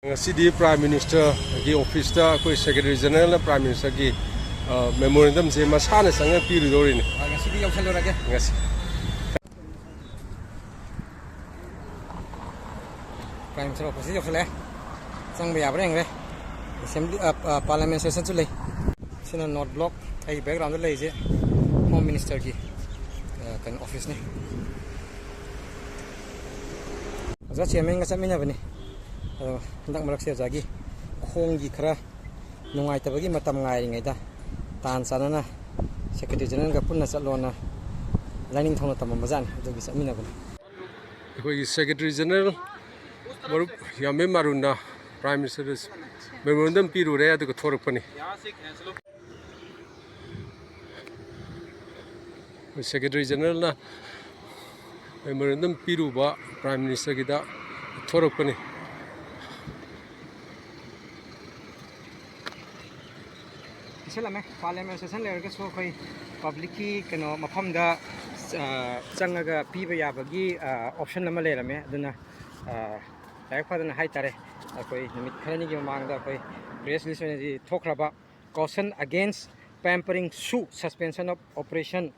ngasi Prime Minister ki office da koi Secretary General na Prime Minister ki memorandum je masana sanga piru dori ni ngasi di yausalo rage ngasi Prime Minister office yausale sang ba yabre ngre assembly parliament session chu lei sina north block ai background lei je home minister ki kan office ni aja chairman ga chamina bani dak malak se jagi khongi khara nungai tabagi matam ngai ngai da tan sanana secretary general ga punna chatlona lining thona tamam bazan adugi chamina bani koi Secretary General baru yame maruna Prime Minister memorandum piru re adu ko thorak pani Secretary General na memorandum piru ba Prime Minister ki da thorak pani selame parliament session lerga so khoi public ki kano mafam da changaga piba yabagi option nama lerame aduna laik phadana hai tare khoi nimit kharani gi mangda khoi press release ni thokraba caution against pampering su suspension of operation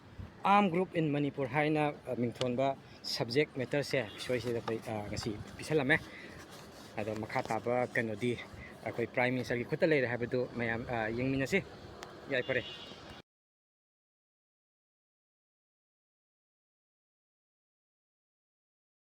armed group in Manipur haina mingthonba subject matter se bisoi se khoi ngasi pisalame ado makha taba kanodi khoi prime minister gi khutta leire habadu mayam yengminasi yai pare